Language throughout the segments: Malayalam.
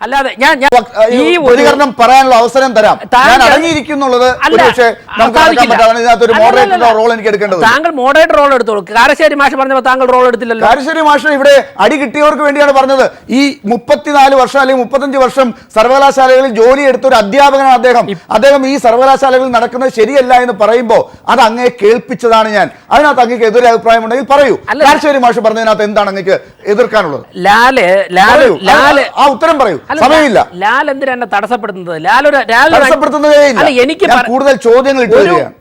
അല്ലാതെ ഈ പ്രതികരണം പറയാനുള്ള അവസരം തരാം. ഞാൻ അടങ്ങിയിരിക്കുന്നുള്ളത് റോൾ എനിക്ക് എടുക്കേണ്ടത്. താങ്കൾ മോഡറേറ്റർ റോൾ എടുത്തോളൂ. കാരശ്ശേരി മാഷ് പറഞ്ഞപ്പോൾ താങ്കൾ റോൾ എടുത്തില്ലല്ലോ. കാരശ്ശേരി മാഷ് ഇവിടെ അടി കിട്ടിയവർക്ക് വേണ്ടിയാണ് പറഞ്ഞത്. ഈ 34 വർഷം അല്ലെങ്കിൽ 35 വർഷം സർവകലാശാലകളിൽ ജോലി എടുത്ത ഒരു അധ്യാപകനാണ് അദ്ദേഹം ഈ സർവകലാശാലകളിൽ നടക്കുന്നത് ശരിയല്ല എന്ന് പറയുമ്പോൾ അത് അങ്ങേ കേൾപ്പിച്ചതാണ് ഞാൻ. അതിനകത്ത് അങ്ങേക്ക് എതിരെ അഭിപ്രായം ഉണ്ടെങ്കിൽ പറയൂ. കാരശ്ശേരി മാഷ് പറഞ്ഞതിനകത്ത് എന്താണ് അങ്ങേക്ക് എതിർക്കാനുള്ളത്? ആ ഉത്തരം പറയൂ. സമയമില്ല. ലാൽ എന്തിനാണ് തടസ്സപ്പെടുത്തുന്നത്? എനിക്ക് കൂടുതൽ ചോദ്യങ്ങൾ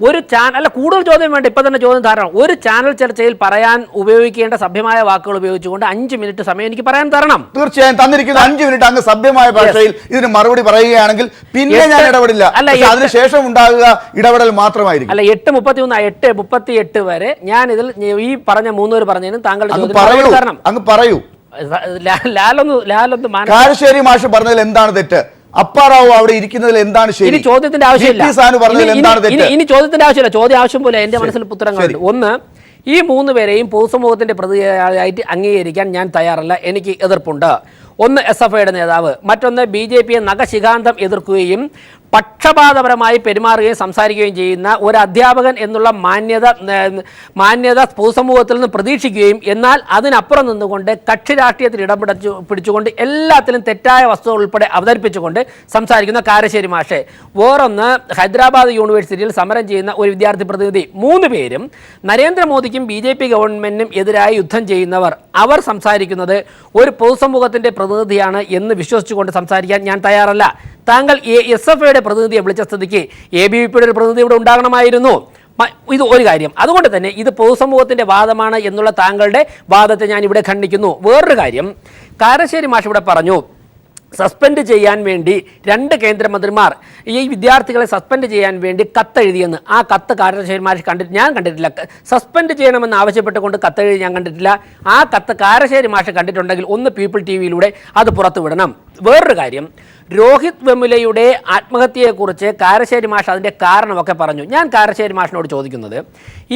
ഒരു ചാനൽ കൂടുതൽ ചോദ്യം വേണ്ട. ഇപ്പൊ തന്നെ ചോദ്യം ധാരാളം. ഒരു ചാനൽ ചർച്ചയിൽ പറയാൻ ഉപയോഗിക്കേണ്ട സഭ്യമായ വാക്കുകൾ ഉപയോഗിച്ചുകൊണ്ട് 5 മിനിറ്റ് സമയം എനിക്ക് പറയാൻ തരണം. തീർച്ചയായും തന്നിരിക്കുന്ന 5 മിനിറ്റ് അങ്ങ് സഭ്യമായ ഭാഷയിൽ ഇതിന് മറുപടി പറയുകയാണെങ്കിൽ പിന്നെ ഞാൻ ഇടപെടില്ല. അതിനുശേഷം ഉണ്ടാകുക ഇടപെടൽ മാത്രമായിരിക്കും. അല്ല 8:31 8:38 വരെ ഞാൻ ഇതിൽ ഈ പറഞ്ഞ 3 പേര് പറഞ്ഞതിനും താങ്കളുടെ അങ്ങ് പറയൂ. ലാലൊന്ന് കാരശ്ശേരി മാഷ് പറഞ്ഞതിൽ എന്താണ് തെറ്റ്? അപ്പാറാവു അവിടെ ഇരിക്കുന്നതിൽ എന്താണ് ശരി? ചോദ്യത്തിന്റെ ആവശ്യമില്ല. ഇനി ചോദ്യത്തിന്റെ ആവശ്യമില്ല. ചോദ്യം ആവശ്യം പോലെ എന്റെ മനസ്സിൽ ഉത്തരങ്ങളുണ്ട്. ഒന്ന്, ഈ 3 പേരെയും പൊതുസമൂഹത്തിന്റെ പ്രതിയായിട്ട് അംഗീകരിക്കാൻ ഞാൻ തയ്യാറല്ല. എനിക്ക് എതിർപ്പുണ്ട്. ഒന്ന് SFIയുടെ നേതാവ്, മറ്റൊന്ന് BJPയെ നഖശിഖാന്തം എതിർക്കുകയും പക്ഷപാതപരമായി പെരുമാറുകയും സംസാരിക്കുകയും ചെയ്യുന്ന ഒരു അധ്യാപകൻ എന്നുള്ള മാന്യത പൊതുസമൂഹത്തിൽ നിന്ന് പ്രതീക്ഷിക്കുകയും എന്നാൽ അതിനപ്പുറം നിന്നുകൊണ്ട് കക്ഷി രാഷ്ട്രീയത്തിൽ പിടിച്ചുകൊണ്ട് എല്ലാത്തിലും തെറ്റായ വസ്തുതകൾ ഉൾപ്പെടെ അവതരിപ്പിച്ചുകൊണ്ട് സംസാരിക്കുന്ന കാരശ്ശേരി മാഷെ. വേറൊന്ന്, ഹൈദരാബാദ് യൂണിവേഴ്സിറ്റിയിൽ സമരം ചെയ്യുന്ന ഒരു വിദ്യാർത്ഥി പ്രതിനിധി. 3 പേരും നരേന്ദ്രമോദിക്കും BJP ഗവൺമെന്റിനും എതിരായി യുദ്ധം ചെയ്യുന്നവർ. അവർ സംസാരിക്കുന്നത് ഒരു പൊതുസമൂഹത്തിന്റെ പ്രതിനിധിയാണ് എന്ന് വിശ്വസിച്ചുകൊണ്ട് സംസാരിക്കാൻ ഞാൻ തയ്യാറല്ല. താങ്കൾ SFIയുടെ പ്രതിനിധിയെ വിളിച്ച സ്ഥിതിക്ക് ABVPയുടെ ഒരു പ്രതിനിധി ഇവിടെ ഉണ്ടാകണമായിരുന്നു. ഇത് ഒരു കാര്യം. അതുകൊണ്ട് തന്നെ ഇത് പൊതുസമൂഹത്തിന്റെ വാദമാണ് എന്നുള്ള താങ്കളുടെ വാദത്തെ ഞാൻ ഇവിടെ ഖണ്ഡിക്കുന്നു. വേറൊരു കാര്യം, കാരശ്ശേരി മാഷ് ഇവിടെ പറഞ്ഞു സസ്പെൻഡ് ചെയ്യാൻ വേണ്ടി 2 കേന്ദ്രമന്ത്രിമാർ ഈ വിദ്യാർത്ഥികളെ സസ്പെൻഡ് ചെയ്യാൻ വേണ്ടി കത്തെഴുതിയെന്ന്. ആ കത്ത് കാരശ്ശേരി മാഷ് ഞാൻ കണ്ടിട്ടില്ല. സസ്പെൻഡ് ചെയ്യണമെന്ന് ആവശ്യപ്പെട്ടുകൊണ്ട് കത്തെഴുതി ഞാൻ കണ്ടിട്ടില്ല. ആ കത്ത് കാരശ്ശേരി മാഷ് കണ്ടിട്ടുണ്ടെങ്കിൽ ഒന്ന് പീപ്പിൾ TVയിലൂടെ അത് പുറത്തു വിടണം. വേറൊരു കാര്യം, രോഹിത് വെമുലയുടെ ആത്മഹത്യയെക്കുറിച്ച് കാരശ്ശേരി മാഷ് അതിൻ്റെ കാരണമൊക്കെ പറഞ്ഞു. ഞാൻ കാരശ്ശേരി മാഷിനോട് ചോദിക്കുന്നത്,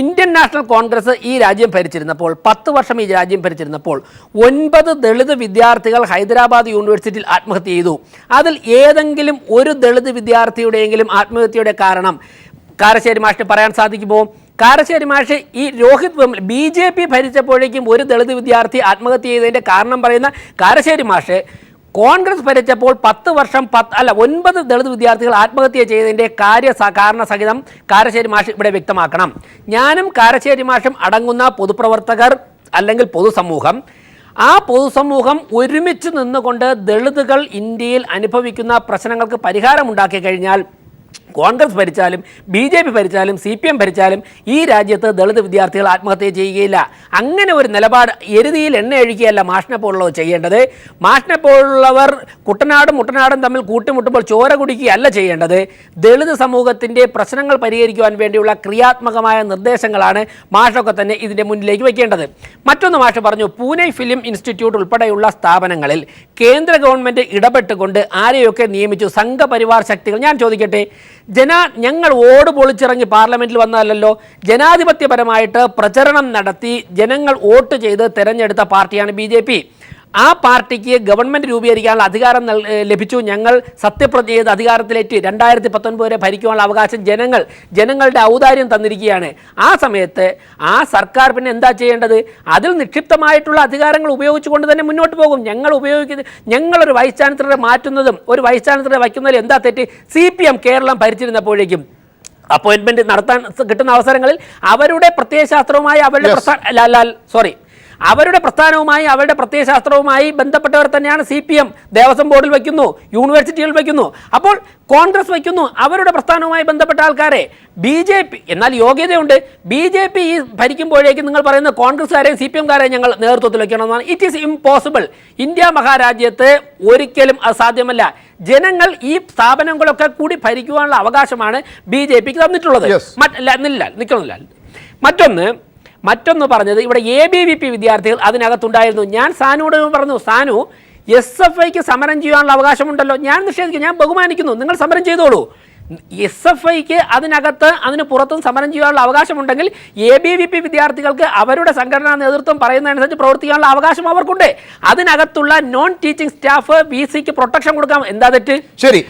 ഇന്ത്യൻ നാഷണൽ കോൺഗ്രസ് ഈ രാജ്യം ഭരിച്ചിരുന്നപ്പോൾ 10 വർഷം ഈ രാജ്യം ഭരിച്ചിരുന്നപ്പോൾ 9 ദളിത് വിദ്യാർത്ഥികൾ ഹൈദരാബാദ് യൂണിവേഴ്സിറ്റിയിൽ ആത്മഹത്യ ചെയ്തു. അതിൽ ഏതെങ്കിലും ഒരു ദളിത് വിദ്യാർത്ഥിയുടെയെങ്കിലും ആത്മഹത്യയുടെ കാരണം കാരശ്ശേരി മാഷിന് പറയാൻ സാധിക്കുമോ? കാരശ്ശേരി മാഷ് ഈ രോഹിത് വെമുല BJP ഭരിച്ചപ്പോഴേക്കും ഒരു ദളിത് വിദ്യാർത്ഥി ആത്മഹത്യ ചെയ്തതിൻ്റെ കാരണം പറയുന്ന കാരശ്ശേരി മാഷ് കോൺഗ്രസ് ഭരിച്ചപ്പോൾ 10 വർഷം 9 ദളിത് വിദ്യാർത്ഥികൾ ആത്മഹത്യ ചെയ്തതിൻ്റെ കാരണസഹിതം കാരശ്ശേരി മാഷ് ഇവിടെ വ്യക്തമാക്കണം. ഞാനും കാരശ്ശേരി മാഷും അടങ്ങുന്ന പൊതുപ്രവർത്തകർ അല്ലെങ്കിൽ പൊതുസമൂഹം, ആ പൊതുസമൂഹം ഒരുമിച്ച് നിന്നുകൊണ്ട് ദളിതുകൾ ഇന്ത്യയിൽ അനുഭവിക്കുന്ന പ്രശ്നങ്ങൾക്ക് പരിഹാരമുണ്ടാക്കി കഴിഞ്ഞാൽ കോൺഗ്രസ് ഭരിച്ചാലും BJP ഭരിച്ചാലും CPM ഭരിച്ചാലും ഈ രാജ്യത്ത് ദളിത് വിദ്യാർത്ഥികൾ ആത്മഹത്യ ചെയ്യുകയില്ല. അങ്ങനെ ഒരു നിലപാട് എരുതിയിൽ എണ്ണ ഒഴിക്കുകയല്ല മാഷിനെ പോലുള്ളവർ ചെയ്യേണ്ടത്. മാഷിനെ പോലുള്ളവർ കുട്ടനാടും മുട്ടനാടും തമ്മിൽ കൂട്ടിമുട്ടുമ്പോൾ ചോര കുടിക്കുകയല്ല ചെയ്യേണ്ടത്. ദളിത് സമൂഹത്തിൻ്റെ പ്രശ്നങ്ങൾ പരിഹരിക്കുവാൻ വേണ്ടിയുള്ള ക്രിയാത്മകമായ നിർദ്ദേശങ്ങളാണ് മാഷൊക്കെ തന്നെ ഇതിൻ്റെ മുന്നിലേക്ക് വയ്ക്കേണ്ടത്. മറ്റൊന്ന് മാഷ് പറഞ്ഞു, പൂനെ ഫിലിം ഇൻസ്റ്റിറ്റ്യൂട്ട് ഉൾപ്പെടെയുള്ള സ്ഥാപനങ്ങളിൽ കേന്ദ്ര ഗവൺമെൻറ് ഇടപെട്ടുകൊണ്ട് ആരെയൊക്കെ നിയമിച്ചു സംഘപരിവാർ ശക്തികൾ. ഞാൻ ചോദിക്കട്ടെ, ഞങ്ങൾ ഓട് പൊളിച്ചിറങ്ങി പാർലമെന്റിൽ വന്നതല്ലോ. ജനാധിപത്യപരമായിട്ട് പ്രചരണം നടത്തി ജനങ്ങൾ വോട്ട് ചെയ്ത് തെരഞ്ഞെടുത്ത പാർട്ടിയാണ് BJP. ആ പാർട്ടിക്ക് ഗവൺമെൻറ് രൂപീകരിക്കാനുള്ള അധികാരം ലഭിച്ചു. ഞങ്ങൾ സത്യപ്രതിജ്ഞ ചെയ്ത് അധികാരത്തിലേറ്റ് 2019 വരെ ഭരിക്കാനുള്ള അവകാശം ജനങ്ങളുടെ ഔദാര്യം തന്നിരിക്കുകയാണ്. ആ സമയത്ത് ആ സർക്കാർ പിന്നെ എന്താ ചെയ്യേണ്ടത്? അതിൽ നിക്ഷിപ്തമായിട്ടുള്ള അധികാരങ്ങൾ ഉപയോഗിച്ചുകൊണ്ട് തന്നെ മുന്നോട്ട് പോകും. ഞങ്ങളൊരു വൈസ് ചാൻസലറെ മാറ്റുന്നതും ഒരു വൈസ് ചാൻസലറെ വയ്ക്കുന്നതിൽ എന്താ തെറ്റ്? CPM കേരളം ഭരിച്ചിരുന്നപ്പോഴേക്കും അപ്പോയിൻമെൻറ്റ് നടത്താൻ കിട്ടുന്ന അവസരങ്ങളിൽ അവരുടെ പ്രത്യയശാസ്ത്രവുമായി അവരുടെ പ്രസ്ഥാനവുമായി അവരുടെ പ്രത്യയശാസ്ത്രവുമായി ബന്ധപ്പെട്ടവർ തന്നെയാണ് CPM. ദേവസ്വം ബോർഡിൽ വയ്ക്കുന്നു, യൂണിവേഴ്സിറ്റികളിൽ വയ്ക്കുന്നു, അപ്പോൾ കോൺഗ്രസ് വയ്ക്കുന്നു അവരുടെ പ്രസ്ഥാനവുമായി ബന്ധപ്പെട്ട ആൾക്കാരെ. BJP എന്നാൽ യോഗ്യതയുണ്ട്. BJP ഈ ഭരിക്കുമ്പോഴേക്കും നിങ്ങൾ പറയുന്ന കോൺഗ്രസ്സുകാരെയും CPMകാരെയും ഞങ്ങൾ നേതൃത്വത്തിൽ വയ്ക്കണമെന്നാണ്. It is impossible. ഇന്ത്യ മഹാരാജ്യത്ത് ഒരിക്കലും അസാധ്യമല്ല. ജനങ്ങൾ ഈ സ്ഥാപനങ്ങളൊക്കെ കൂടി ഭരിക്കുവാനുള്ള അവകാശമാണ് BJPക്ക് തന്നിട്ടുള്ളത്. മറ്റൊന്ന് പറഞ്ഞത്, ഇവിടെ ABVP വിദ്യാർത്ഥികൾ അതിനകത്തുണ്ടായിരുന്നു. ഞാൻ സാനുവോട് പറഞ്ഞു, സാനു SFIക്ക് സമരം ചെയ്യാനുള്ള അവകാശമുണ്ടല്ലോ. ഞാൻ നിഷേധിക്കും, ഞാൻ ബഹുമാനിക്കുന്നു, നിങ്ങൾ സമരം ചെയ്തോളൂ. SFIക്ക് അതിന് പുറത്തും സമരം ചെയ്യാനുള്ള അവകാശമുണ്ടെങ്കിൽ ABVP വിദ്യാർത്ഥികൾക്ക് അവരുടെ സംഘടനാ നേതൃത്വം പറയുന്നതനുസരിച്ച് പ്രവർത്തിക്കാനുള്ള അവകാശം അവർക്കുണ്ട്. അതിനകത്തുള്ള നോൺ ടീച്ചിങ് സ്റ്റാഫ് VCക്ക് പ്രൊട്ടക്ഷൻ കൊടുക്കാം. എന്താ തെറ്റ്? ശരി,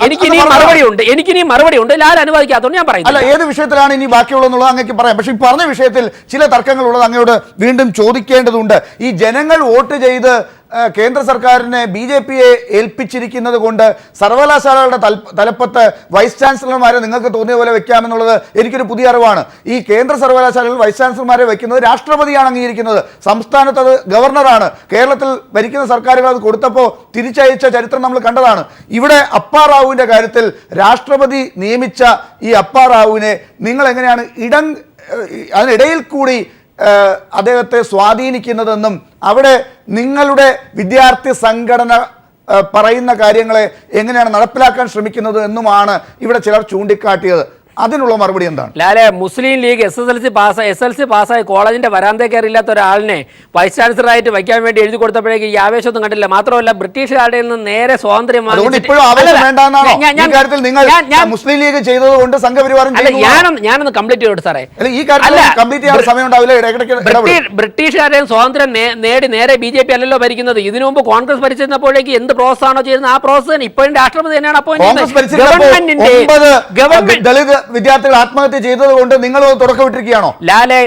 എനിക്കിനി മറുപടി ഉണ്ട്. ലാൽ അനുവദിക്കാത്തതുകൊണ്ട് ഞാൻ പറയുന്നത് ഏത് വിഷയത്തിലാണ് ഇനി ബാക്കിയുള്ളതെന്നുള്ളത് അങ്ങേക്ക് പറയാം. പക്ഷെ ഈ പറഞ്ഞ വിഷയത്തിൽ ചില തർക്കങ്ങളുള്ളത് അങ്ങയോട് വീണ്ടും ചോദിക്കേണ്ടതുണ്ട്. ഈ ജനങ്ങൾ വോട്ട് ചെയ്ത് കേന്ദ്ര സർക്കാരിനെ BJPയെ ഏൽപ്പിച്ചിരിക്കുന്നത് കൊണ്ട് സർവകലാശാലകളുടെ തലപ്പത്ത് വൈസ് ചാൻസലർമാരെ നിങ്ങൾക്ക് തോന്നിയ പോലെ വെക്കാമെന്നുള്ളത് എനിക്കൊരു പുതിയ അറിവാണ്. ഈ കേന്ദ്ര സർവകലാശാലകളിൽ വൈസ് ചാൻസലർമാരെ വെക്കുന്നത് രാഷ്ട്രപതിയാണ് അംഗീകരിക്കുന്നത്. സംസ്ഥാനത്ത് അത് ഗവർണറാണ്. കേരളത്തിൽ ഭരിക്കുന്ന സർക്കാരുകൾ അത് കൊടുത്തപ്പോൾ തിരിച്ചയച്ച ചരിത്രം നമ്മൾ കണ്ടതാണ്. ഇവിടെ അപ്പാ റാവുവിൻ്റെ കാര്യത്തിൽ രാഷ്ട്രപതി നിയമിച്ച ഈ അപ്പാ റാവുവിനെ നിങ്ങൾ എങ്ങനെയാണ് അതിനിടയിൽ കൂടി അദ്ദേഹത്തെ സ്വാധീനിക്കുന്നതെന്നും അവിടെ നിങ്ങളുടെ വിദ്യാർത്ഥി സംഘടന പറയുന്ന കാര്യങ്ങളെ എങ്ങനെയാണ് നടപ്പിലാക്കാൻ ശ്രമിക്കുന്നത് എന്നുമാണ് ഇവിടെ ചിലർ ചൂണ്ടിക്കാട്ടിയത്. അതിനുള്ള മറുപടി എന്താണ്? ലാലെ, മുസ്ലിം ലീഗ് SSLC പാസ്സായി കോളേജിന്റെ വരാന്തേ കയറിയില്ലാത്ത ഒരാളിനെ വൈസ് ചാൻസലറായിട്ട് വയ്ക്കാൻ വേണ്ടി എഴുതി കൊടുത്തപ്പോഴേക്ക് ഈ ആവേശമൊന്നും കണ്ടില്ല. മാത്രമല്ല ബ്രിട്ടീഷുകാരുടെ നിന്ന് നേരെ സ്വാതന്ത്ര്യം മുസ്ലിം ലീഗ് ചെയ്തതുകൊണ്ട് സംഘപരിവാരം ഞാനൊന്ന് കംപ്ലീറ്റ് ചെയ്തോട്ടെ സാറേ. ബ്രിട്ടീഷുകാരുടെ സ്വാതന്ത്ര്യം നേടി നേരെ BJP അല്ലല്ലോ ഭരിക്കുന്നത്. ഇതിനു മുമ്പ് കോൺഗ്രസ് ഭരിച്ചിരുന്നപ്പോഴേക്ക് എന്ത് പ്രോസസ് ആണോ ചെയ്യുന്നത് ആ പ്രോസസ് തന്നെ ഇപ്പോഴും രാഷ്ട്രപതി തന്നെയാണ് ഗവൺമെന്റ് വിദ്യാർത്ഥികൾ ആത്മഹത്യ ചെയ്തതുകൊണ്ട് നിങ്ങൾ തുടക്കമിട്ടിരിക്കുകയാണോ? ലാലെ,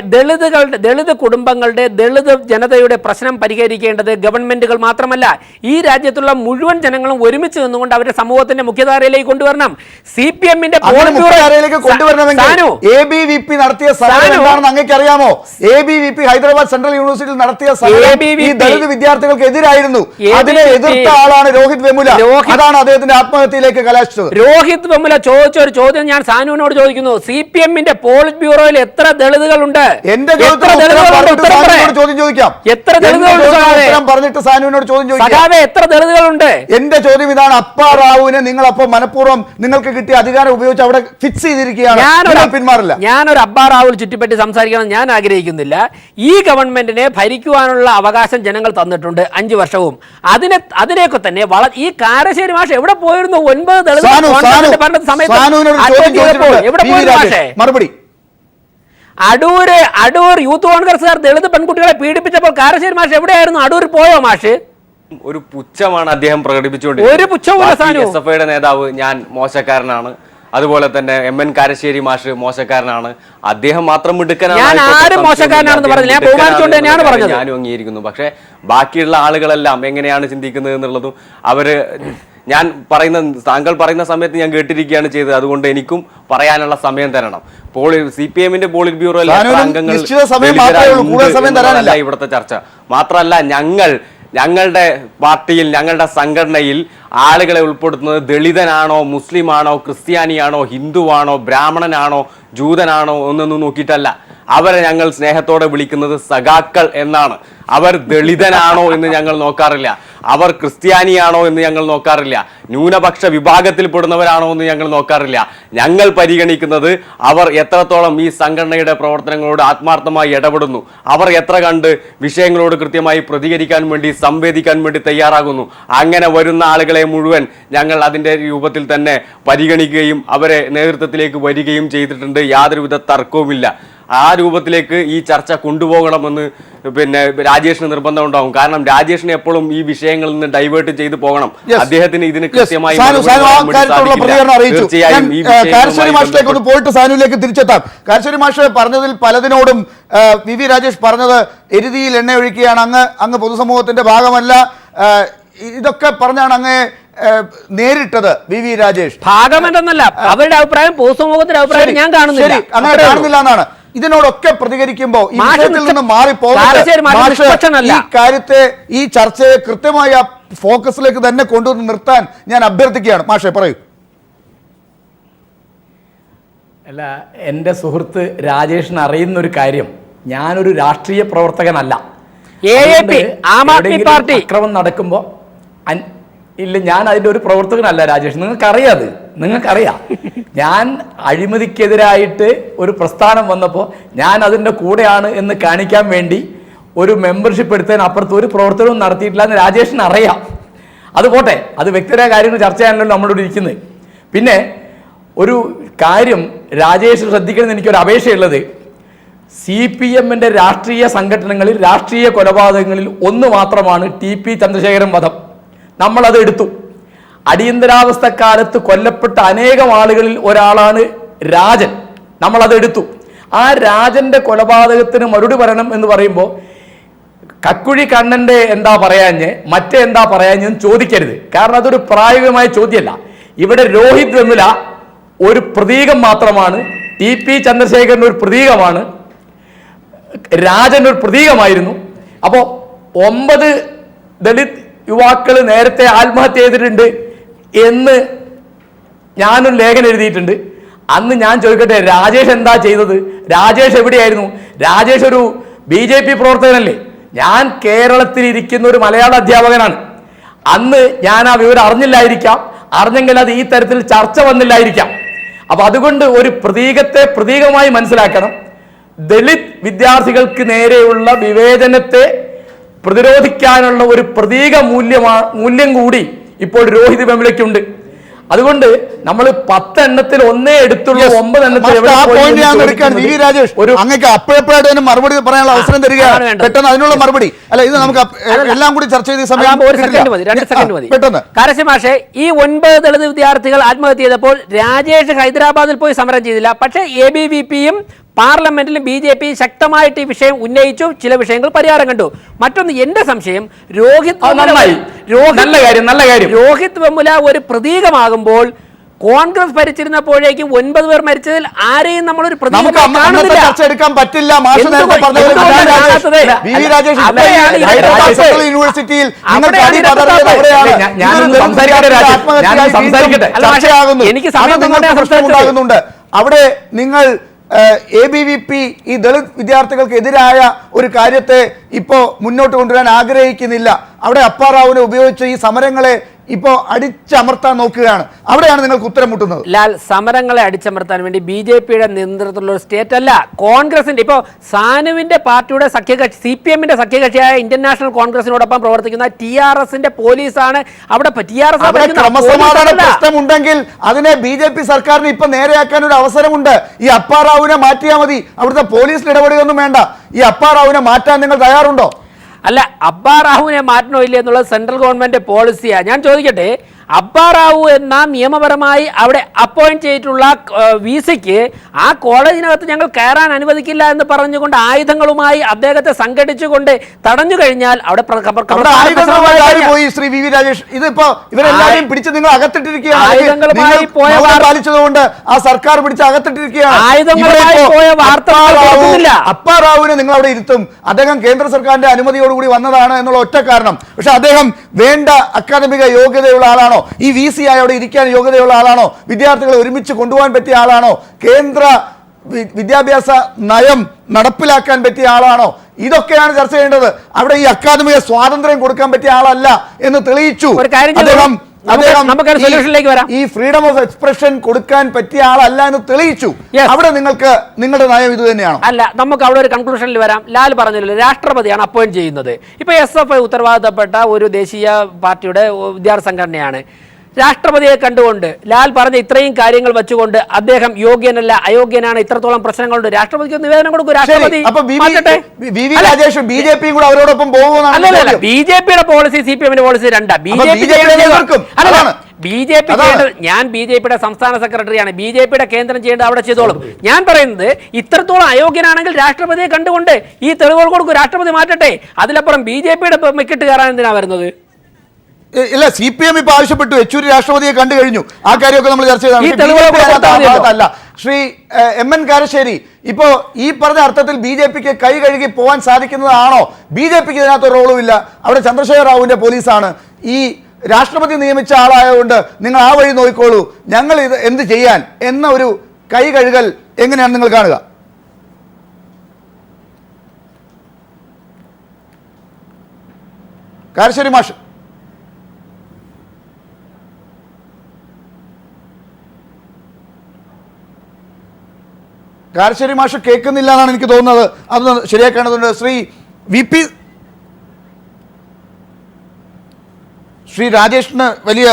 ദളിത് കുടുംബങ്ങളുടെ ദളിത് ജനതയുടെ പ്രശ്നം പരിഹരിക്കേണ്ടത് ഗവൺമെന്റുകൾ മാത്രമല്ല, ഈ രാജ്യത്തുള്ള മുഴുവൻ ജനങ്ങളും ഒരുമിച്ച് നിന്നുകൊണ്ട് അവരുടെ സമൂഹത്തിന്റെ മുഖ്യധാരയിലേക്ക് കൊണ്ടുവരണം. CPM-ന്റെ ABVP നടത്തിയ സമരം എന്താണെന്ന് അങ്ങേക്ക് അറിയാമോ? ABVP ഹൈദരാബാദ് സെൻട്രൽ യൂണിവേഴ്സിറ്റിയിൽ നടത്തിയ സമരം ഈ ദളിത് വിദ്യാർത്ഥികൾക്ക് എതിരായിരുന്നു. അതിനെ എതിർത്ത ആളാണ് രോഹിത് വെമുല. അതാണ് അദ്ദേഹത്തിന്റെ ആത്മഹത്യയിലേക്ക് കലാശിച്ചത്. രോഹിത് വെമുല ചോദിച്ച ഒരു ചോദ്യം ഞാൻ സാനുവിനോട് ചോദിക്കുന്നു. CPM-ന്റെ പോളിറ്റ് ബ്യൂറോയിൽ എത്ര ദളിതുകളുണ്ട്? എന്റെ ചോദ്യം ചോദിക്കാം. എത്ര ദളിതുകളുണ്ട് പറഞ്ഞിട്ട് സാനുവിനോട് ചോദ്യം ചോദിക്കാം. എത്ര ദളിതുകളുണ്ട്? എന്റെ ചോദ്യം ഇതാണ്. അപ്പാ റാവുവിനെ നിങ്ങൾ അപ്പോൾ മനഃപൂർവ്വം നിങ്ങൾക്ക് കിട്ടിയ അധികാരം ഉപയോഗിച്ച് അവിടെ ഫിക്സ് ചെയ്തിരിക്കുകയാണ്. പിന്മാറില്ല. ഞാനൊരു അപ്പാ റാവുവിൽ ചുറ്റിപ്പറ്റി സംസാരിക്കണം ഞാൻ ആഗ്രഹിക്കുന്നില്ല. ഈ ഗവൺമെന്റിനെ ഭരിക്കുവാനുള്ള അവകാശം ജനങ്ങൾ തന്നിട്ടുണ്ട് 5 വർഷവും. അതിനെയൊക്കെ തന്നെ ഈ കാരശ്ശേരി മാഷ് എവിടെ പോയിരുന്നു? 9 ദളിത് മറുപടി. അടൂർ യൂത്ത് കോൺഗ്രസ്സുകാർ ദളിത് പെൺകുട്ടികളെ പീഡിപ്പിച്ചപ്പോൾ കാരശ്ശേരി മാഷ് എവിടെയായിരുന്നു? അടൂരിൽ പോയോ മാഷ്? ഒരു പുച്ഛമാണ് അദ്ദേഹം പ്രകടിപ്പിച്ചുകൊണ്ടിരിക്കുന്നത്. SFIയുടെ നേതാവ് ഞാൻ മോശക്കാരനാണ്, അതുപോലെ തന്നെ MN കാരശ്ശേരി മാഷ് മോശക്കാരനാണ്, അദ്ദേഹം മാത്രം മിടുക്കനാണ്, ഞാനും അംഗീകരിക്കുന്നു. പക്ഷെ ബാക്കിയുള്ള ആളുകളെല്ലാം എങ്ങനെയാണ് ചിന്തിക്കുന്നത് എന്നുള്ളതും താങ്കൾ പറയുന്ന സമയത്ത് ഞാൻ കേട്ടിരിക്കുകയാണ് ചെയ്തത്. അതുകൊണ്ട് എനിക്കും പറയാനുള്ള സമയം തരണം. CPM-ന്റെ പോളിറ്റ് ബ്യൂറോയിലെ അംഗങ്ങൾ ഇവിടുത്തെ ചർച്ച മാത്രമല്ല, ഞങ്ങളുടെ പാർട്ടിയിൽ ഞങ്ങളുടെ സംഘടനയിൽ ആളുകളെ ഉൾപ്പെടുത്തുന്നത് ദളിതനാണോ, മുസ്ലിമാണോ, ക്രിസ്ത്യാനിയാണോ, ഹിന്ദുവാണോ, ബ്രാഹ്മണനാണോ, ജൂതനാണോ എന്നൊന്നും നോക്കിയിട്ടല്ല. അവരെ ഞങ്ങൾ സ്നേഹത്തോടെ വിളിക്കുന്നത് സഖാക്കൾ എന്നാണ്. അവർ ദളിതനാണോ എന്ന് ഞങ്ങൾ നോക്കാറില്ല, അവർ ക്രിസ്ത്യാനിയാണോ എന്ന് ഞങ്ങൾ നോക്കാറില്ല, ന്യൂനപക്ഷ വിഭാഗത്തിൽപ്പെടുന്നവരാണോ എന്ന് ഞങ്ങൾ നോക്കാറില്ല. ഞങ്ങൾ പരിഗണിക്കുന്നത് അവർ എത്രത്തോളം ഈ സംഘടനയുടെ പ്രവർത്തനങ്ങളോട് ആത്മാർത്ഥമായി ഇടപെടുന്നു, അവർ എത്ര കണ്ട് വിഷയങ്ങളോട് കൃത്യമായി പ്രതികരിക്കാൻ വേണ്ടി സംവേദിക്കാൻ വേണ്ടി തയ്യാറാകുന്നു. അങ്ങനെ വരുന്ന ആളുകളെ മുഴുവൻ ഞങ്ങൾ അതിൻ്റെ രൂപത്തിൽ തന്നെ പരിഗണിക്കുകയും അവരെ നേതൃത്വത്തിലേക്ക് വരികയും ചെയ്തിട്ടുണ്ട്. യാതൊരുവിധ തർക്കവുമില്ല. ആ രൂപത്തിലേക്ക് ഈ ചർച്ച കൊണ്ടുപോകണമെന്ന് രാജേഷിന് നിർബന്ധം ഉണ്ടാവും. കാരണം രാജേഷിന് എപ്പോഴും ഈ വിഷയങ്ങളിൽ നിന്ന് ഡൈവേർട്ട് ചെയ്ത് പോകണം. അദ്ദേഹത്തിന് ഇതിന് കൃത്യമായി പോയിട്ട് സാനുവിലേക്ക് തിരിച്ചെത്താം. കാരശ്ശേരി മാഷ് പറഞ്ഞതിൽ പലതിനോടും VV രാജേഷ് പറഞ്ഞത് എരുതിയിൽ എണ്ണ ഒഴിക്കുകയാണ്, അങ്ങ് പൊതുസമൂഹത്തിന്റെ ഭാഗമല്ല, ഇതൊക്കെ പറഞ്ഞാണ് അങ്ങ് നേരിട്ടത്. VV രാജേഷ് ഭാഗമെന്നല്ല, അവരുടെ അഭിപ്രായം പൊതുസമൂഹത്തിന്റെ അഭിപ്രായം ഞാൻ കാണുന്നില്ല, അങ്ങനെ കാണുന്നില്ല എന്നാണ്. ഇതിനോടൊക്കെ പ്രതികരിക്കുമ്പോൾ ഈ വിഷയത്തിൽ നിന്ന് മാറിപ്പോകുന്നത് ഈ കാര്യത്തെ, ഈ ചർച്ചയെ കൃത്യമായ ഫോക്കസിലേക്ക് തന്നെ കൊണ്ടുവന്ന് നിർത്താൻ ഞാൻ അഭ്യർത്ഥിക്കുകയാണ്. മാഷെ പറയൂ. അല്ല, എൻ്റെ സുഹൃത്ത് രാജേഷിന് അറിയുന്നൊരു കാര്യം, ഞാനൊരു രാഷ്ട്രീയ പ്രവർത്തകനല്ല. അക്രമം നടക്കുമ്പോൾ ഇല്ല, ഞാൻ അതിൻ്റെ ഒരു പ്രവർത്തകനല്ല രാജേഷ്, നിങ്ങൾക്കറിയാം. ഞാൻ അഴിമതിക്കെതിരായിട്ട് ഒരു പ്രസ്ഥാനം വന്നപ്പോൾ ഞാൻ അതിൻ്റെ കൂടെയാണ് എന്ന് കാണിക്കാൻ വേണ്ടി ഒരു മെമ്പർഷിപ്പ് എടുത്തതിന് അപ്പുറത്ത് ഒരു പ്രവർത്തനവും നടത്തിയിട്ടില്ല എന്ന് രാജേഷിന് അറിയാം. അത് പോട്ടെ, അത് വ്യക്തിപരമായ കാര്യങ്ങൾ ചർച്ച ചെയ്യാനല്ലോ നമ്മളോട് ഇരിക്കുന്നത്. പിന്നെ ഒരു കാര്യം രാജേഷ് ശ്രദ്ധിക്കണമെന്ന് എനിക്കൊരു അപേക്ഷയുള്ളത്, CPM-ന്റെ രാഷ്ട്രീയ സംഘടനകളിൽ രാഷ്ട്രീയ കൊലപാതകങ്ങളിൽ ഒന്ന് മാത്രമാണ് TP ചന്ദ്രശേഖരൻ വധം. നമ്മളത് എടുത്തു. അടിയന്തരാവസ്ഥക്കാലത്ത് കൊല്ലപ്പെട്ട അനേകം ആളുകളിൽ ഒരാളാണ് രാജൻ. നമ്മളത് എടുത്തു. ആ രാജന്റെ കൊലപാതകത്തിന് മറുപടി പറയണം എന്ന് പറയുമ്പോൾ കക്കുഴി കണ്ണന്റെ എന്താ പറയാഞ്ഞ് മറ്റേ എന്താ പറയാഞ്ഞെന്ന് ചോദിക്കരുത്. കാരണം അതൊരു പ്രായോഗികമായ ചോദ്യമല്ല. ഇവിടെ രോഹിത് വെമുല ഒരു പ്രതീകം മാത്രമാണ്, TP ചന്ദ്രശേഖരൻ ഒരു പ്രതീകമാണ്, രാജൻ ഒരു പ്രതീകമായിരുന്നു. അപ്പോൾ 9 ദളിത് യുവാക്കൾ നേരത്തെ ആത്മഹത്യ ചെയ്തിട്ടുണ്ട് എന്ന് ഞാനൊരു ലേഖനം എഴുതിയിട്ടുണ്ട്. അന്ന് ഞാൻ ചോദിക്കട്ടെ, രാജേഷ് എന്താ ചെയ്തത്? രാജേഷ് എവിടെയായിരുന്നു? രാജേഷ് ഒരു BJP പ്രവർത്തകനല്ലേ? ഞാൻ കേരളത്തിൽ ഇരിക്കുന്ന ഒരു മലയാള അധ്യാപകനാണ്. അന്ന് ഞാൻ ആ വിവരം അറിഞ്ഞില്ലായിരിക്കാം, അറിഞ്ഞെങ്കിൽ അത് ഈ തരത്തിൽ ചർച്ച വന്നില്ലായിരിക്കാം. അപ്പൊ അതുകൊണ്ട് ഒരു പ്രതീകത്തെ പ്രതീകമായി മനസ്സിലാക്കണം. ദളിത് വിദ്യാർത്ഥികൾക്ക് നേരെയുള്ള വിവേചനത്തെ പ്രതിരോധിക്കാനുള്ള ഒരു പ്രതീക മൂല്യം കൂടി ഇപ്പോൾ രോഹിത് വെമുലയ്ക്കുണ്ട്. അതുകൊണ്ട് നമ്മൾ 10 എണ്ണത്തിൽ ഒന്നേ എടുത്തുള്ളൂ, 9 എണ്ണത്തിൽ അങ്ങക്ക് അപ്പോഴപ്പോഴായിട്ട് മറുപടി പറയാനുള്ള അവസരം തരികയാണ്. പെട്ടെന്ന് അതിനുള്ള മറുപടി അല്ല, ഇത് നമുക്ക് എല്ലാം കൂടി ചർച്ച ചെയ്ത സമയം പെട്ടെന്ന്. കാരശ്യമാഷെ, ഈ 9 ദളിത് വിദ്യാർത്ഥികൾ ആത്മഹത്യ ചെയ്തപ്പോൾ രാജേഷ് ഹൈദരാബാദിൽ പോയി സമരം ചെയ്തില്ല. പക്ഷേ ABVP-യും പാർലമെന്റിലും BJP ശക്തമായിട്ട് ഈ വിഷയം ഉന്നയിച്ചു. ചില വിഷയങ്ങൾ പരിഹാരം കണ്ടു. മറ്റൊന്ന്, എന്റെ സംശയം, രോഹിത് വെമുല ഒരു പ്രതീകമാകുമ്പോൾ കോൺഗ്രസ് ഭരിച്ചിരുന്നപ്പോഴേക്കും 9 പേർ മരിച്ചതിൽ ആരെയും നമ്മളൊരു ചർച്ച എടുക്കാൻ പറ്റില്ല. യൂണിവേഴ്സിറ്റിയിൽ എനിക്ക് ഉണ്ടാകുന്നുണ്ട്. അവിടെ നിങ്ങൾ ABVP ഈ ദളിത് വിദ്യാർത്ഥികൾക്ക് എതിരായ ഒരു കാര്യത്തെ ഇപ്പോ മുന്നോട്ട് കൊണ്ടുവരാൻ ആഗ്രഹിക്കുന്നില്ല. അവിടെ അപ്പാറാവുനെ ഉപയോഗിച്ച് ഈ സമരങ്ങളെ ഇപ്പോ അടിച്ചമർത്താൻ നോക്കുകയാണ്. അവിടെയാണ് നിങ്ങൾക്ക് ഉത്തരം മുട്ടുന്നത്. ലാൽ, സമരങ്ങളെ അടിച്ചമർത്താൻ വേണ്ടി BJP-യുടെ നേതൃത്വത്തിലുള്ള ഒരു സ്റ്റേറ്റ് അല്ല, കോൺഗ്രസിന്റെ, ഇപ്പോൾ സാനുവിന്റെ പാർട്ടിയുടെ സഖ്യകക്ഷി CPM-ന്റെ സഖ്യകക്ഷിയായ ഇന്ത്യൻ നാഷണൽ കോൺഗ്രസിനോടൊപ്പം പ്രവർത്തിക്കുന്ന TRS-ന്റെ പോലീസാണ് അവിടെ. ക്രമസമാധാന പ്രശ്നമുണ്ടെങ്കിൽ അതിനെ BJP സർക്കാരിന് ഇപ്പൊ നേരെയാക്കാൻ ഒരു അവസരമുണ്ട്. ഈ അപ്പാറാവുനെ മാറ്റിയാൽ മതി, അവിടുത്തെ പോലീസിൽ ഇടപെടുകയൊന്നും വേണ്ട. ഈ അപ്പാറാവുനെ മാറ്റാൻ നിങ്ങൾ തയ്യാറുണ്ടോ? അല്ല, അബ്ബാറാവുവിനെ മാറ്റണോ ഇല്ല എന്നുള്ളത് സെൻട്രൽ ഗവൺമെന്റ് പോളിസിയാണ്. ഞാൻ ചോദിക്കട്ടെ, അബ്ബാറാവു എന്ന നിയമപരമായി അവിടെ അപ്പോയിന്റ് ചെയ്തിട്ടുള്ള VC-ക്ക് ആ കോളേജിനകത്ത് ഞങ്ങൾ കയറാൻ അനുവദിക്കില്ല എന്ന് പറഞ്ഞുകൊണ്ട് ആയുധങ്ങളുമായി അദ്ദേഹത്തെ സംഘടിച്ചുകൊണ്ട് തടഞ്ഞു കഴിഞ്ഞാൽ അവിടെ ശ്രീ VV രാജേഷ്, ഇതിപ്പോ ഇവരെല്ലാവരെയും പിടിച്ച് നിങ്ങൾ അകത്തിട്ടിരിക്കുകയാണ്. ആയുധങ്ങളുമായി പോയ പാലിച്ചതുകൊണ്ട് ആ സർക്കാർ പിടിച്ച് അകത്തിട്ടിരിക്കുകയാണ്. ആയുധങ്ങളുമായി പോയ വാർത്ത അപ്പാറാവുവിനെ നിങ്ങൾ അവിടെ ഇരുത്തും. അദ്ദേഹം കേന്ദ്ര സർക്കാരിന്റെ അനുമതിയോടുകൂടി വന്നതാണ് എന്നുള്ള ഒറ്റ കാരണം. പക്ഷെ അദ്ദേഹം വേണ്ട അക്കാദമിക യോഗ്യതയുള്ള ആളാണോ? ഈ VC അവിടെ ഇരിക്കാൻ യോഗ്യതയുള്ള ആളാണോ? വിദ്യാർത്ഥികളെ ഒരുമിച്ച് കൊണ്ടുപോകാൻ പറ്റിയ ആളാണോ? കേന്ദ്ര വിദ്യാഭ്യാസ നയം നടപ്പിലാക്കാൻ പറ്റിയ ആളാണോ? ഇതൊക്കെയാണ് ചർച്ച ചെയ്യേണ്ടത്. അവിടെ ഈ അക്കാദമിക സ്വാതന്ത്ര്യം കൊടുക്കാൻ പറ്റിയ ആളല്ല എന്ന് തെളിയിച്ചു. ഈ ഫ്രീഡം ഓഫ് എക്സ്പ്രഷൻ കൊടുക്കാൻ പറ്റിയ ആളല്ല എന്ന് തെളിയിച്ചു. അവിടെ നിങ്ങൾക്ക് നിങ്ങളുടെ നയം ഇത് തന്നെയാണോ? അല്ല, നമുക്ക് അവിടെ ഒരു കൺക്ലൂഷനിൽ വരാം. ലാൽ പറഞ്ഞല്ലോ, രാഷ്ട്രപതിയാണ് അപ്പോയിന്റ് ചെയ്യുന്നത്. ഇപ്പൊ SFI ഉത്തരവാദിത്തപ്പെട്ട ഒരു ദേശീയ പാർട്ടിയുടെ വിദ്യാർത്ഥി സംഘടനയാണ്. രാഷ്ട്രപതിയെ കണ്ടുകൊണ്ട് ലാൽ പറഞ്ഞ ഇത്രയും കാര്യങ്ങൾ വെച്ചുകൊണ്ട് അദ്ദേഹം യോഗ്യനല്ല, അയോഗ്യനാണ്, ഇത്രത്തോളം പ്രശ്നങ്ങളുണ്ട്, രാഷ്ട്രപതിക്ക് നിവേദനം കൊടുക്കും. രാഷ്ട്രപതി BJP-യുടെ പോളിസി CPM-ന്റെ പോളിസി രണ്ടാ. ഞാൻ BJP-യുടെ സംസ്ഥാന സെക്രട്ടറിയാണ്. BJP-യുടെ കേന്ദ്രം ചെയ്യേണ്ടത് അവിടെ ചെയ്തോളും. ഞാൻ പറയുന്നത്, ഇത്രത്തോളം അയോഗ്യനാണെങ്കിൽ രാഷ്ട്രപതിയെ കണ്ടുകൊണ്ട് ഈ തെളിവുകൾ കൊടുക്കും, രാഷ്ട്രപതി മാറ്റട്ടെ. അതിലപ്പുറം BJP-യുടെ മെക്കിട്ട് കയറാൻ എന്തിനാ വരുന്നത്? ഇല്ല, CPM ഇപ്പൊ ആവശ്യപ്പെട്ടു, യെച്ചൂരി രാഷ്ട്രപതിയെ കണ്ടു കഴിഞ്ഞു. ആ കാര്യമൊക്കെ നമ്മൾ ചർച്ച ചെയ്തല്ല. ശ്രീ MN കാരശ്ശേരി, ഇപ്പോ ഈ പറഞ്ഞ അർത്ഥത്തിൽ BJP-ക്ക് കൈ കഴുകി പോകാൻ സാധിക്കുന്നതാണോ? BJP-ക്ക് ഇതിനകത്ത് റോളും ഇല്ല. അവിടെ ചന്ദ്രശേഖർ റാവുവിന്റെ പോലീസാണ്. ഈ രാഷ്ട്രപതി നിയമിച്ച ആളായതുകൊണ്ട് നിങ്ങൾ ആ വഴി നോക്കിക്കോളൂ, ഞങ്ങൾ ഇത് എന്ത് ചെയ്യാൻ എന്ന ഒരു കൈ കഴുകൽ എങ്ങനെയാണ് നിങ്ങൾ കാണുക? കാരശ്ശേരി മാഷ്. കാരശ്ശേരി മാഷ് കേൾക്കുന്നില്ല എന്നാണ് എനിക്ക് തോന്നുന്നത്. അതൊന്ന് ശരിയാക്കേണ്ടതുണ്ട്. ശ്രീ ശ്രീ രാജേഷിന് വലിയ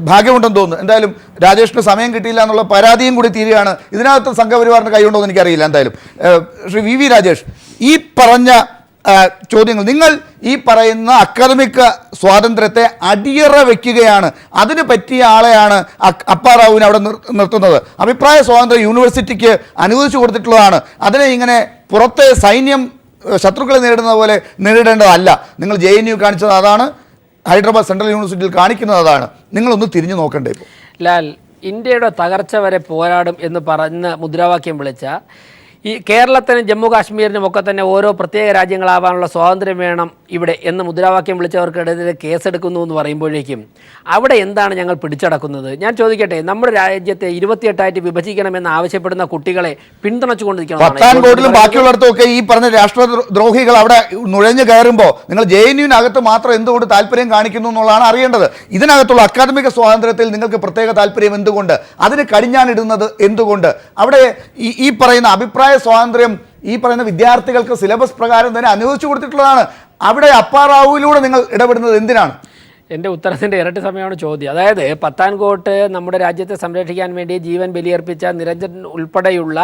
ഭാഗ്യമുണ്ടെന്ന് തോന്നുന്നു. എന്തായാലും രാജേഷിന് സമയം കിട്ടിയില്ല എന്നുള്ള പരാതിയും കൂടി തീരുകയാണ്. ഇതിനകത്ത് സംഘപരിവാറിന് കൈയുണ്ടോ എന്ന് എനിക്കറിയില്ല. എന്തായാലും ശ്രീ വി രാജേഷ്, ഈ പറഞ്ഞ ചോദ്യങ്ങൾ, നിങ്ങൾ ഈ പറയുന്ന അക്കാദമിക് സ്വാതന്ത്ര്യത്തെ അടിയറ വെക്കുകയാണ്, അതിന് പറ്റിയ ആളെയാണ് അപ്പാറാവുവിനെ അവിടെ നിർത്തുന്നത്. അഭിപ്രായ സ്വാതന്ത്ര്യം യൂണിവേഴ്സിറ്റിക്ക് അനുവദിച്ചു കൊടുത്തിട്ടുള്ളതാണ്. അതിനെ ഇങ്ങനെ പുറത്തെ സൈന്യം ശത്രുക്കളെ നേരിടുന്ന പോലെ നേരിടേണ്ടതല്ല. നിങ്ങൾ JNU കാണിച്ചത് അതാണ്, ഹൈദരാബാദ് സെൻട്രൽ യൂണിവേഴ്സിറ്റിയിൽ കാണിക്കുന്നത് അതാണ്. നിങ്ങളൊന്ന് തിരിഞ്ഞു നോക്കണ്ടേ? ഇപ്പോൾ ലാൽ, ഇന്ത്യയുടെ തകർച്ച വരെ പോരാടും എന്ന് പറഞ്ഞ് മുദ്രാവാക്യം വിളിച്ച ഈ കേരളത്തിനും ജമ്മു കാശ്മീരിനും ഒക്കെ തന്നെ ഓരോ പ്രത്യേക രാജ്യങ്ങളാവാനുള്ള സ്വാതന്ത്ര്യം വേണം ഇവിടെ എന്ന് മുദ്രാവാക്യം വിളിച്ചവർക്കിടയിൽ കേസെടുക്കുന്നു എന്ന് പറയുമ്പോഴേക്കും അവിടെ എന്താണ് ഞങ്ങൾ പിടിച്ചടക്കുന്നത്? ഞാൻ ചോദിക്കട്ടെ, നമ്മുടെ രാജ്യത്തെ 28 വിഭജിക്കണമെന്ന് ആവശ്യപ്പെടുന്ന കുട്ടികളെ പിന്തുണച്ചുകൊണ്ടിരിക്കണം. പത്താൻകോട്ടിലും ബാക്കിയുള്ളിടത്തും ഒക്കെ ഈ പറഞ്ഞ രാഷ്ട്രദ്രോഹികൾ അവിടെ നുഴഞ്ഞു കയറുമ്പോൾ നിങ്ങൾ JNU-നകത്ത് മാത്രം എന്തുകൊണ്ട് താല്പര്യം കാണിക്കുന്നു എന്നുള്ളതാണ് അറിയേണ്ടത്. ഇതിനകത്തുള്ള അക്കാദമിക സ്വാതന്ത്ര്യത്തിൽ നിങ്ങൾക്ക് പ്രത്യേക താല്പര്യം എന്തുകൊണ്ട്? അതിന് കടിഞ്ഞാണിടുന്നത് എന്തുകൊണ്ട്? അവിടെ ഈ പറയുന്ന അഭിപ്രായ സ്വാതന്ത്ര്യം ഈ പറയുന്ന വിദ്യാർത്ഥികൾക്ക് സിലബസ് പ്രകാരം തന്നെ അനുവദിച്ചു കൊടുത്തിട്ടുള്ളതാണ്. അവിടെ അപ്പാറാവുവിലൂടെ നിങ്ങൾ ഇടപെടുന്നത് എന്തിനാണ്? എൻ്റെ ഉത്തരത്തിൻ്റെ ഇരട്ടി സമയമാണ് ചോദ്യം. അതായത് പത്താൻകോട്ട് നമ്മുടെ രാജ്യത്തെ സംരക്ഷിക്കാൻ വേണ്ടി ജീവൻ ബലിയർപ്പിച്ച നിരഞ്ജൻ ഉൾപ്പെടെയുള്ള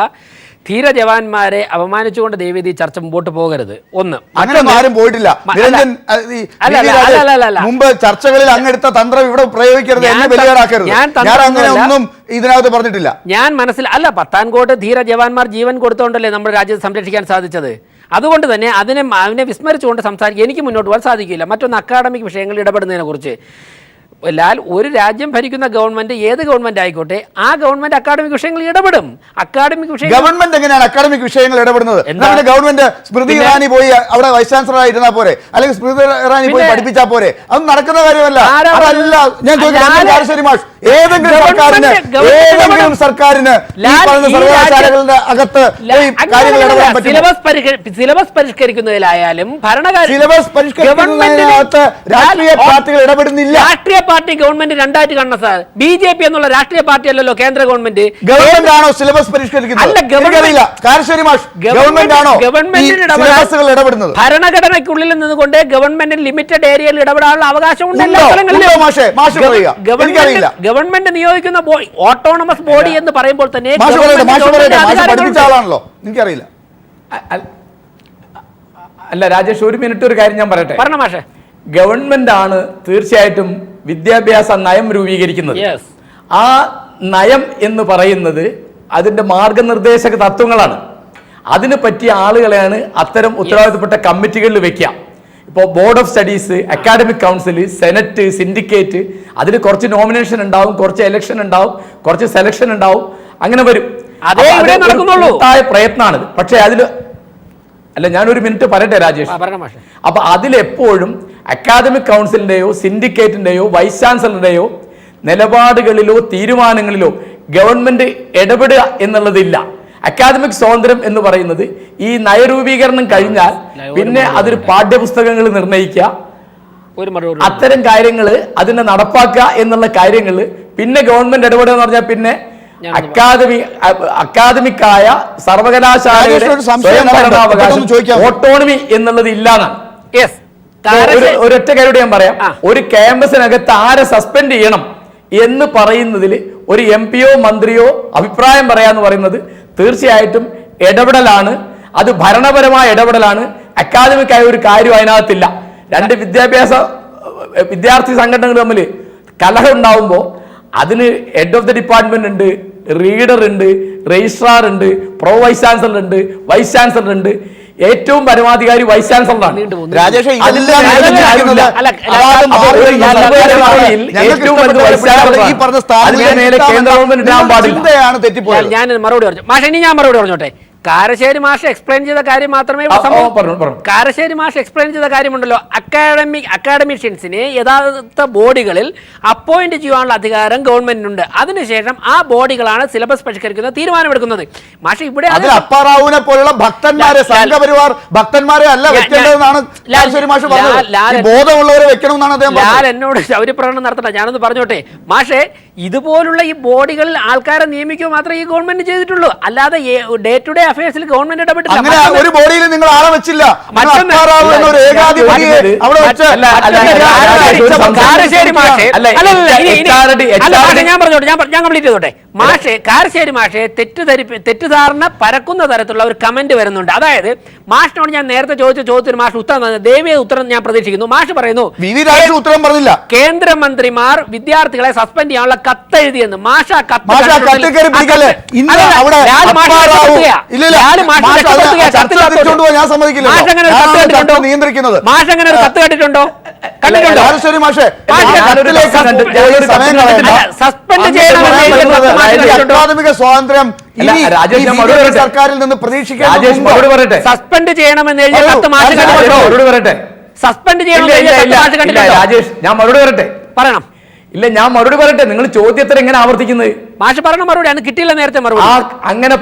ധീര ജവാന്മാരെ അപമാനിച്ചുകൊണ്ട് ദയവേദി ചർച്ച മുമ്പോട്ട് പോകരുത്. ഒന്ന്, അങ്ങനെ ആരും പോയിട്ടില്ല. മുമ്പ് ചർച്ചകളിൽ അങ്ങെടുത്ത തന്ത്രം ഇവിടെ പ്രയോഗിക്കരുത്, എന്നെ ബലിയാറാക്കരുത്. ഞാൻ അങ്ങനെ ഒന്നും ഇതിനകത്ത് പറഞ്ഞിട്ടില്ല. അല്ല, പത്താൻകോട്ട് ധീര ജവാന്മാർ ജീവൻ കൊടുത്തോണ്ടല്ലേ നമ്മുടെ രാജ്യത്തെ സംരക്ഷിക്കാൻ സാധിച്ചത്. അതുകൊണ്ട് തന്നെ അതിനെ വിസ്മരിച്ചുകൊണ്ട് സംസാരിക്കാൻ എനിക്ക് മുന്നോട്ട് പോകാൻ സാധിക്കില്ല. മറ്റൊന്ന്, അക്കാഡമിക് വിഷയങ്ങളിൽ ഇടപെടുന്നതിനെ കുറിച്ച് ലാൽ, ഒരു രാജ്യം ഭരിക്കുന്ന ഗവൺമെന്റ് ഏത് ഗവൺമെന്റ് ആയിക്കോട്ടെ, ആ ഗവൺമെന്റ് അക്കാഡമിക് വിഷയങ്ങളിൽ ഇടപെടും. അക്കാഡമിക് വിഷയം ഗവൺമെന്റ് എങ്ങനെയാണ് അക്കാഡമിക് വിഷയങ്ങൾ ഇടപെടുന്നത്? ഗവൺമെന്റ് സ്മൃതി ഇറാനി പോയി അവിടെ വൈസ് ചാൻസലർ ആയിരുന്നാൽ പോരെ, അല്ലെങ്കിൽ സ്മൃതി ഇറാനി പോയി പഠിപ്പിച്ചാൽ പോരെ? അത് നടക്കുന്ന കാര്യമല്ല. അതല്ല ഞാൻ ചോദിക്കുന്നത്. ഏതെങ്കിലും സർക്കാരിന് സർവകലാശാലകളുടെ അകത്ത് കാര്യങ്ങൾ ഇടപെടാൻ പറ്റും? സിലബസ് പരിഷ്കരിക്കുന്നതിലായാലും സിലബസ് പരിഷ്കരിക്കുന്നതിനകത്ത് രാഷ്ട്രീയ പാർട്ടികൾ ഇടപെടുന്നില്ല. രാഷ്ട്രീയ പാർട്ടി ഗവൺമെന്റ് രണ്ടായിട്ട് കാണണം സാർ. BJP എന്നുള്ള രാഷ്ട്രീയ പാർട്ടി അല്ലല്ലോ കേന്ദ്ര ഗവൺമെന്റ്. ഗവൺമെന്റ് ആണോ സിലബസ് പരിഷ്കരിക്കുന്നത്? ഭരണഘടനയ്ക്കുള്ളിൽ നിന്നുകൊണ്ട് ഗവൺമെന്റിന് ലിമിറ്റഡ് ഏരിയയിൽ ഇടപെടാനുള്ള അവകാശമുണ്ട് എല്ലാ സ്ഥലങ്ങളിലും. ഗവൺമെന്റ് നിയോഗിക്കുന്ന ഓട്ടോണമസ് ബോഡി എന്ന് പറയുമ്പോൾ തന്നെ എനിക്കറിയില്ല. അല്ല രാജേഷ്, ഒരു മിനിറ്റ് ഒരു കാര്യം ഞാൻ പറയട്ടെ. പറഞ്ഞ മാഷേ, ഗവൺമെന്റ് ആണ് തീർച്ചയായിട്ടും വിദ്യാഭ്യാസ നയം രൂപീകരിക്കുന്നത്. ആ നയം എന്ന് പറയുന്നത് അതിന്റെ മാർഗനിർദ്ദേശക തത്വങ്ങളാണ്. അതിന് പറ്റിയ ആളുകളെയാണ് അത്തരം ഉത്തരവാദിത്തപ്പെട്ട കമ്മിറ്റികളിൽ വെക്കുക. ഇപ്പോൾ board of studies, academic council, senate, syndicate, അതിൽ കുറച്ച് നോമിനേഷൻ ഉണ്ടാവും, കുറച്ച് എലക്ഷൻ ഉണ്ടാവും, കുറച്ച് സെലക്ഷൻ ഉണ്ടാവും, അങ്ങനെ വരും. അതേ നടക്കുന്നുള്ളൂ. പ്രയത്നമാണിത്. പക്ഷേ അതിൽ അല്ല, ഞാനൊരു മിനിറ്റ് പറയട്ടെ രാജേഷ്. അപ്പൊ അതിലെപ്പോഴും അക്കാദമിക് കൗൺസിലിന്റെയോ സിൻഡിക്കേറ്റിന്റെയോ വൈസ് ചാൻസലറുടെയോ നിലപാടുകളിലോ തീരുമാനങ്ങളിലോ ഗവൺമെന്റ് ഇടപെടുക എന്നുള്ളതില്ല. അക്കാദമിക് സ്വാതന്ത്ര്യം എന്ന് പറയുന്നത് ഈ നയരൂപീകരണം കഴിഞ്ഞാൽ പിന്നെ അതൊരു പാഠ്യപുസ്തകങ്ങൾ നിർണ്ണയിക്കുക, അത്തരം കാര്യങ്ങൾ അതിനെ നടപ്പാക്കുക എന്നുള്ള കാര്യങ്ങൾ പിന്നെ ഗവൺമെന്റ് ഇടപെടുക എന്ന് പറഞ്ഞാൽ പിന്നെ അക്കാദമിക്കായ സർവകലാശാലയുടെ ഓട്ടോണമി എന്നുള്ളത് ഇല്ലാന്നാണ്. ഒരൊറ്റ കാര്യോട് ഞാൻ പറയാം. ഒരു ക്യാമ്പസിനകത്ത് ആരെ സസ്പെൻഡ് ചെയ്യണം എന്ന് പറയുന്നതിൽ ഒരു MP-യോ മന്ത്രിയോ അഭിപ്രായം പറയാന്ന് പറയുന്നത് തീർച്ചയായിട്ടും ഇടപെടലാണ്. അത് ഭരണപരമായ ഇടപെടലാണ്. അക്കാദമിക്കായ ഒരു കാര്യം അതിനകത്തില്ല. രണ്ട് വിദ്യാർത്ഥി സംഘടനകൾ തമ്മിൽ കലഹം ഉണ്ടാവുമ്പോൾ അതിന് ഹെഡ് ഓഫ് ദി ഡിപ്പാർട്ട്മെന്റ് ഉണ്ട്, റീഡർ ഉണ്ട്, രജിസ്ട്രാർ ഉണ്ട്, പ്രോ വൈസ് ചാൻസലർ ഉണ്ട്, വൈസ് ചാൻസലർ ഉണ്ട്. ഏറ്റവും പരമാധികാരി വൈസ് ചാൻസലറാണ്. ഞാൻ മറുപടി പറഞ്ഞു മാഷെ, ഇനി ഞാൻ മറുപടി പറഞ്ഞോട്ടെ. കാരശ്ശേരി മാഷ് എക്സ്പ്ലെയിൻ ചെയ്ത കാര്യം മാത്രമേ കാരശ്ശേരി മാഷ് എക്സ്പ്ലെയിൻ ചെയ്ത കാര്യമുണ്ടല്ലോ. അക്കാഡമിഷ്യൻസിനെ യഥാർത്ഥ ബോഡികളിൽ അപ്പോയിന്റ് ചെയ്യാനുള്ള അധികാരം ഗവൺമെന്റിനുണ്ട്. അതിനുശേഷം ആ ബോഡികളാണ് സിലബസ് പരിഷ്കരിക്കുന്ന തീരുമാനമെടുക്കുന്നത്. മാഷ് ഇവിടെ അപ്പാറാവുവിനെ പോലുള്ള ഭക്തന്മാരെ, സംഘപരിവാർ ഭക്തന്മാരെ അല്ല വെക്കേണ്ടതെന്നാണ് ബോധമുള്ളവരെ വെക്കണമെന്നാണ് അദ്ദേഹം. ലാൽ എന്നോട് ശൗര്യപ്രകടനം നടത്തണ്ട, ഞാനൊന്ന് പറഞ്ഞോട്ടെ. മാഷെ, ഇതുപോലുള്ള ഈ ബോഡികളിൽ ആൾക്കാരെ നിയമിക്കുക മാത്രമേ ഈ ഗവൺമെന്റ് ചെയ്തിട്ടുള്ളൂ. അല്ലാതെ ഡേ ടു ഡേ അഫയേഴ്സിൽ ഗവൺമെന്റ് ഇടപെട്ടില്ല. അങ്ങനെ ഒരു ബോഡിയിൽ നിങ്ങൾ ആളെ വെച്ചില്ല. ഞാൻ കംപ്ലീറ്റ് ചെയ്തോട്ടെ. മാഷെ കാരശ്ശേരി മാഷെ തെറ്റിദ്ധാരണ പരക്കുന്ന തരത്തിലുള്ള ഒരു കമന്റ് വരുന്നുണ്ട്. അതായത് മാഷിനോട് ഞാൻ നേരത്തെ ചോദിച്ച ചോദ്യത്തിന് മാഷ് ഉത്തരം ദേവിയ ഉത്തരം ഞാൻ പ്രതീക്ഷിക്കുന്നു. മാഷ് പറയുന്നു ഉത്തരം പറഞ്ഞില്ല. കേന്ദ്രമന്ത്രിമാർ വിദ്യാർത്ഥികളെ സസ്പെൻഡ് ചെയ്യാനുള്ള കത്ത് എഴുതിയെന്ന്. മാഷ കത്ത് നിയന്ത്രിക്കുന്നത് മാഷങ്ങനെ ഒരു കത്ത് കണ്ടിട്ടുണ്ടോ? സസ്പെൻഡ് അക്കാദമിക സ്വാതന്ത്ര്യം സർക്കാരിൽ നിന്ന് പ്രതീക്ഷിക്കാൻ സസ്പെൻഡ് ചെയ്യണമെന്ന് എഴുതിയ കത്ത് മാഷ് കണ്ടിട്ടുണ്ടോ? സസ്പെൻഡ് ചെയ്യണമെന്ന് രാജേഷ്, ഞാൻ മറുപടി വരട്ടെ. പറയണം. ഇല്ല, ഞാൻ മറുപടി പറയട്ടെ. നിങ്ങൾ ചോദ്യത്തിന് എങ്ങനെ ആവർത്തിക്കുന്നത്? മാഷ് പറഞ്ഞ മറുപടി അന്ന് കിട്ടിയില്ല നേരത്തെ മറുപടി. അങ്ങനെ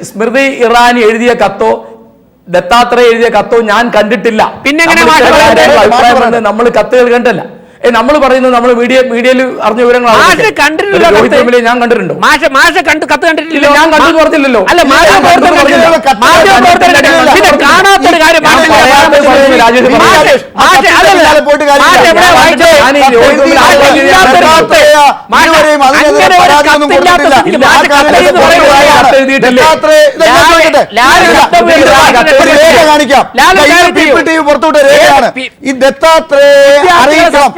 സ്മൃതി ഇറാനി എഴുതിയ കത്തോ ദത്താത്രേയ എഴുതിയ കത്തോ ഞാൻ കണ്ടിട്ടില്ല. പിന്നെ നമ്മൾ കത്തുകൾ കണ്ടല്ല. നമ്മൾ പറയുന്നത് നമ്മൾ മീഡിയയിൽ അറിഞ്ഞ വിവരങ്ങളാണ്. ഞാൻ കണ്ടിട്ടുണ്ടോ? കത്ത് കണ്ടിട്ടില്ല. ഞാൻ കണ്ടു പറഞ്ഞില്ലല്ലോ. അല്ല, പുറത്തോട്ട് രേഖയാണ് ഈ ദത്താത്രേയ അറിയിക്കണം,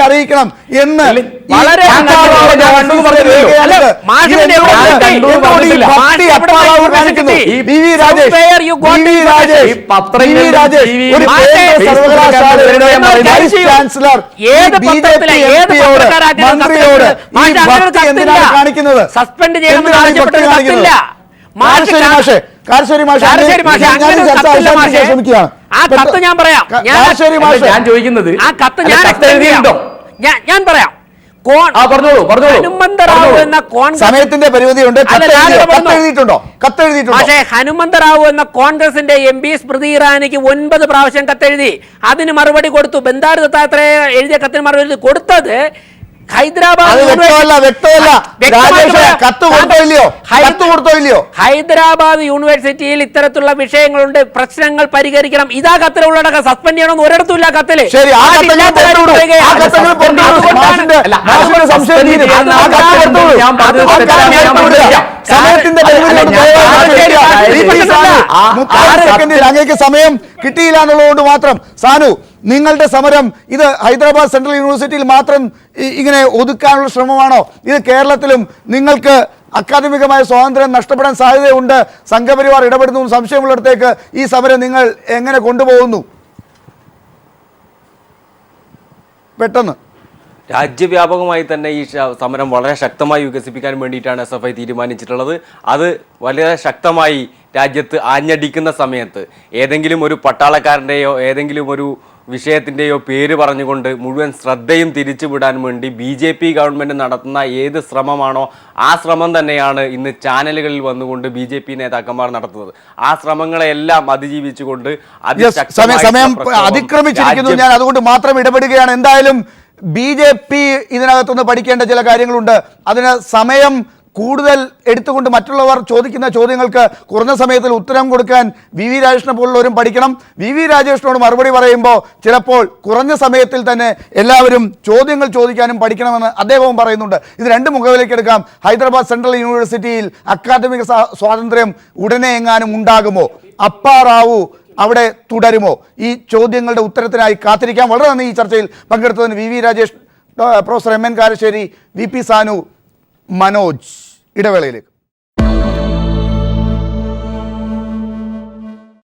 അറിയിക്കണം എന്ന് വളരെ കാണിക്കുന്നത് സസ്പെൻഡ് ചെയ്യണമെന്ന് ഞാൻ പറയാം. ഞാൻ ചോദിക്കുന്നത് ആ കത്ത് ഞാൻ പറയാം. ഹനുമന്തറാവു എന്ന സമയത്തിന്റെ പരിമിതിയുണ്ട്. പക്ഷേ ഹനുമന്തറാവു എന്ന കോൺഗ്രസിന്റെ MP സ്മൃതി ഇറാനിക്ക് 9 പ്രാവശ്യം കത്തെഴുതി. അതിന് മറുപടി കൊടുത്തു. ബന്ദാരു ദത്താത്രേയ എഴുതിയ കത്തിന് മറുപടി കൊടുത്തത് ഹൈദരാബാദ് യൂണിവേഴ്സിറ്റിയിൽ ഇത്തരത്തിലുള്ള വിഷയങ്ങളുണ്ട്, പ്രശ്നങ്ങൾ പരിഹരിക്കണം. ഇതാ കത്തിൽ ഉള്ളടക്കം. സസ്പെൻഡ് ചെയ്യണമെന്ന് ഒരിടത്തുമില്ല കത്തില്. അങ്ങേക്ക് സമയം കിട്ടിയില്ല എന്നുള്ളതുകൊണ്ട് മാത്രം സാനു, നിങ്ങളുടെ സമരം ഇത് ഹൈദരാബാദ് സെൻട്രൽ യൂണിവേഴ്സിറ്റിയിൽ മാത്രം ഇങ്ങനെ ഒതുക്കാനുള്ള ശ്രമമാണോ? ഇത് കേരളത്തിലും നിങ്ങൾക്ക് അക്കാദമികമായ സ്വാതന്ത്ര്യം നഷ്ടപ്പെടാൻ സാധ്യതയുണ്ട്, സംഘപരിവാർ ഇടപെടുന്നു സംശയമുള്ളിടത്തേക്ക് ഈ സമരം നിങ്ങൾ എങ്ങനെ കൊണ്ടുപോകുന്നു? പെട്ടെന്ന് രാജ്യവ്യാപകമായി തന്നെ ഈ സമരം വളരെ ശക്തമായി വികസിപ്പിക്കാൻ വേണ്ടിയിട്ടാണ് SFI തീരുമാനിച്ചിട്ടുള്ളത്. അത് വളരെ ശക്തമായി രാജ്യത്ത് ആഞ്ഞടിക്കുന്ന സമയത്ത് ഏതെങ്കിലും ഒരു പട്ടാളക്കാരൻ്റെയോ ഏതെങ്കിലും ഒരു വിഷയത്തിൻ്റെയോ പേര് പറഞ്ഞുകൊണ്ട് മുഴുവൻ ശ്രദ്ധയും തിരിച്ചുവിടാൻ വേണ്ടി BJP ഗവൺമെൻറ് നടത്തുന്ന ഏത് ശ്രമമാണോ ആ ശ്രമം തന്നെയാണ് ഇന്ന് ചാനലുകളിൽ വന്നുകൊണ്ട് BJP നേതാക്കന്മാർ നടത്തുന്നത്. ആ ശ്രമങ്ങളെല്ലാം അതിജീവിച്ചുകൊണ്ട് സമയം അതിക്രമിച്ചിരിക്കുന്നു. ഞാൻ അതുകൊണ്ട് മാത്രം ഇടപെടുകയാണ്. എന്തായാലും BJP ഇതിനകത്തുനിന്ന് പഠിക്കേണ്ട ചില കാര്യങ്ങളുണ്ട്. അതിന് സമയം കൂടുതൽ എടുത്തുകൊണ്ട് മറ്റുള്ളവർ ചോദിക്കുന്ന ചോദ്യങ്ങൾക്ക് കുറഞ്ഞ സമയത്തിൽ ഉത്തരം കൊടുക്കാൻ VV രാജേഷിനെ പോലുള്ളവരും പഠിക്കണം. VV രാജേഷിനോട് മറുപടി പറയുമ്പോൾ ചിലപ്പോൾ കുറഞ്ഞ സമയത്തിൽ തന്നെ എല്ലാവരും ചോദ്യങ്ങൾ ചോദിക്കാനും പഠിക്കണമെന്ന് അദ്ദേഹവും പറയുന്നുണ്ട്. ഇത് രണ്ട് മുഖവിലേക്ക് എടുക്കാം. ഹൈദരാബാദ് സെൻട്രൽ യൂണിവേഴ്സിറ്റിയിൽ അക്കാദമിക സ്വാതന്ത്ര്യം ഉടനെ എങ്ങാനും ഉണ്ടാകുമോ? അപ്പാറാവു അവിടെ തുടരുമോ? ഈ ചോദ്യങ്ങളുടെ ഉത്തരത്തിനായി കാത്തിരിക്കാം. വളരെ നന്ദി ഈ ചർച്ചയിൽ പങ്കെടുത്തതിന് VV Rajesh, professor MN Karassery, VP Sanu, Manoj. ഇടവേളയിലേക്ക്.